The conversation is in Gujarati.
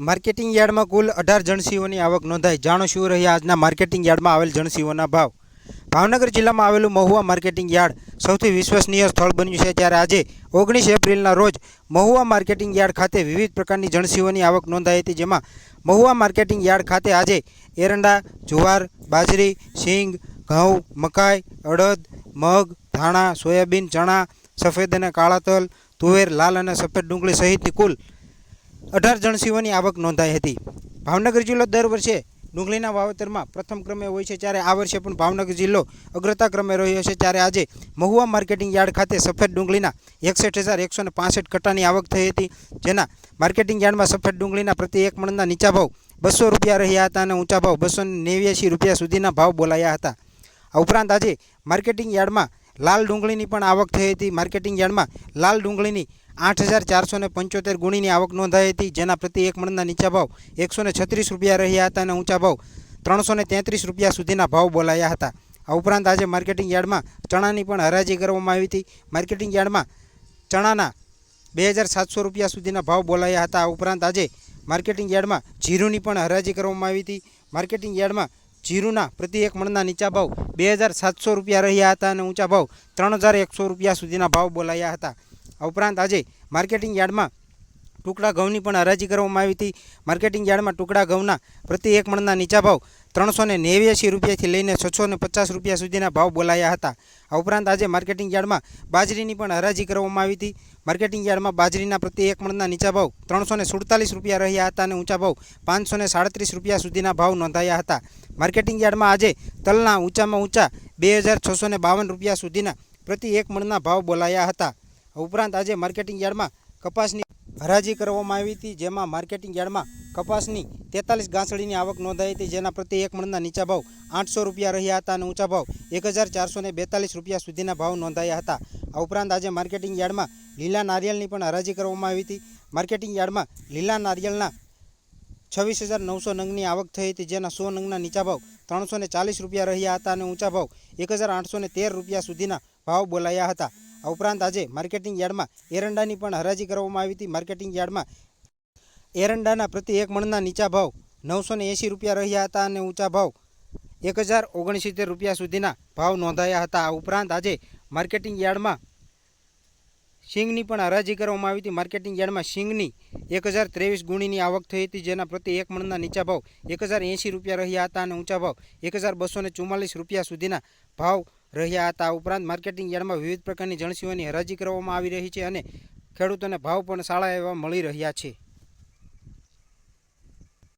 માર્કેટિંગ યાર્ડમાં કુલ 18 જણસીઓની આવક નોંધાઈ। જાણો શું રહ્યા આજના માર્કેટિંગ યાર્ડમાં આવેલ જણસીઓના ભાવ। ભાવનગર જિલ્લામાં આવેલું મહુવા માર્કેટિંગ યાર્ડ સૌથી વિશ્વસનીય સ્થળ બન્યું છે, ત્યારે આજે 19 એપ્રિલના રોજ મહુવા માર્કેટિંગ યાર્ડ ખાતે વિવિધ પ્રકારની જણસીઓની આવક નોંધાઈ હતી। જેમાં મહુવા માર્કેટિંગ યાર્ડ ખાતે આજે એરંડા, જુવાર, બાજરી, સિંગ, ઘઉં, મકાઈ, અડદ, મગ, ધાણા, સોયાબીન, ચણા, સફેદ અને કાળા તલ, તુવેર, લાલ અને સફેદ ડુંગળી સહિતની કુલ 18 જણસીઓની આવક નોંધાઈ હતી। ભાવનગર જિલ્લો દર વર્ષે ડુંગળીના વાવેતરમાં પ્રથમ ક્રમે હોય છે, ત્યારે આ વર્ષે પણ ભાવનગર જિલ્લો અગ્રતા ક્રમે રહ્યો છે। ત્યારે આજે મહુવા માર્કેટિંગ યાર્ડ ખાતે સફેદ ડુંગળીના 61,165 કટ્ટાની આવક થઈ હતી, જેના માર્કેટિંગ યાર્ડમાં સફેદ ડુંગળીના પ્રતિ એક મણના નીચા ભાવ 200 રૂપિયા રહ્યા હતા અને ઊંચા ભાવ 289 રૂપિયા સુધીના ભાવ બોલાયા હતા। આ ઉપરાંત આજે માર્કેટિંગ યાર્ડમાં લાલ ડુંગળીની પણ આવક થઈ હતી। માર્કેટિંગ યાર્ડમાં લાલ ડુંગળીની 8,475 ગુણીની આવક નોંધાઈ હતી, જેના પ્રતિ એક મણના નીચા ભાવ 136 રૂપિયા રહ્યા હતા અને ઊંચા ભાવ 333 રૂપિયા સુધીના ભાવ બોલાયા હતા। આ ઉપરાંત આજે માર્કેટિંગ યાર્ડમાં ચણાની પણ હરાજી કરવામાં આવી હતી। માર્કેટિંગ યાર્ડમાં ચણાના 2,700 રૂપિયા સુધીના ભાવ બોલાયા હતા। આ ઉપરાંત આજે માર્કેટિંગ યાર્ડમાં જીરુની પણ હરાજી કરવામાં આવી હતી। માર્કેટિંગ યાર્ડમાં જીરુના પ્રતિ એક મણના નીચા ભાવ 2,700 રૂપિયા રહ્યા હતા અને ઊંચા ભાવ 3,100 રૂપિયા સુધીના ભાવ બોલાયા હતા। આ ઉપરાંત આજે માર્કેટિંગ યાર્ડમાં ટુકડા ઘઉંની પણ હરાજી કરવામાં આવી હતી। માર્કેટિંગ યાર્ડમાં ટુકડા ઘઉંના પ્રતિ એક મણના નીચા ભાવ 389 રૂપિયાથી લઈને 650 રૂપિયા સુધીના ભાવ બોલાયા હતા। આ ઉપરાંત આજે માર્કેટિંગ યાર્ડમાં બાજરીની પણ હરાજી કરવામાં આવી હતી। માર્કેટિંગ યાર્ડમાં બાજરીના પ્રતિ એક મણના નીચા ભાવ 347 રૂપિયા રહ્યા હતા અને ઊંચા ભાવ 537 રૂપિયા સુધીના ભાવ નોંધાયા હતા। માર્કેટિંગ યાર્ડમાં આજે તલના ઊંચામાં ઊંચા 2,652 રૂપિયા સુધીના પ્રતિ એક મણના ભાવ બોલાયા હતા। ઉપરાંત આજે માર્કેટિંગ યાર્ડમાં કપાસની હરાજી કરવામાં આવી હતી, જેમાં માર્કેટિંગ યાર્ડમાં કપાસની 43 ગાંસડીની આવક નોંધાઈ હતી, જેના પ્રતિ એક મણના નીચા ભાવ 800 રૂપિયા રહ્યા હતા અને ઊંચા ભાવ 1,442 રૂપિયા સુધીના ભાવ નોંધાયા હતા। આ ઉપરાંત આજે માર્કેટિંગ યાર્ડમાં લીલા નારિયેળની પણ હરાજી કરવામાં આવી હતી। માર્કેટિંગ યાર્ડમાં લીલા નારિયેળના 26,900 નંગની આવક થઈ હતી, જેના 100 નંગના નીચા ભાવ 340 રૂપિયા રહ્યા હતા અને ઊંચા ભાવ 1,813 રૂપિયા સુધીના ભાવ બોલાયા હતા। આ ઉપરાંત આજે માર્કેટિંગ યાર્ડમાં એરંડાની પણ હરાજી કરવામાં આવી હતી। માર્કેટિંગ યાર્ડમાં એરંડાના પ્રતિ એક મણના નીચા ભાવ 980 રૂપિયા રહ્યા હતા અને ઊંચા ભાવ 1,069 રૂપિયા સુધીના ભાવ નોંધાયા હતા। આ ઉપરાંત આજે માર્કેટિંગ યાર્ડમાં સિંગની પણ હરાજી કરવામાં આવી હતી। માર્કેટિંગ યાર્ડમાં સિંગની 1,023 ગુણીની આવક થઈ હતી, જેના પ્રતિ એક મણના નીચા ભાવ 1,080 રૂપિયા રહ્યા હતા અને ઊંચા ભાવ 1,244 રૂપિયા સુધીના ભાવ રહ્યા હતા। આ ઉપરાંત માર્કેટિંગ યાર્ડમાં વિવિધ પ્રકારની જણસીઓની હરાજી કરવામાં આવી રહી છે અને ખેડૂતોને ભાવ પણ સારા એવા મળી રહ્યા છે।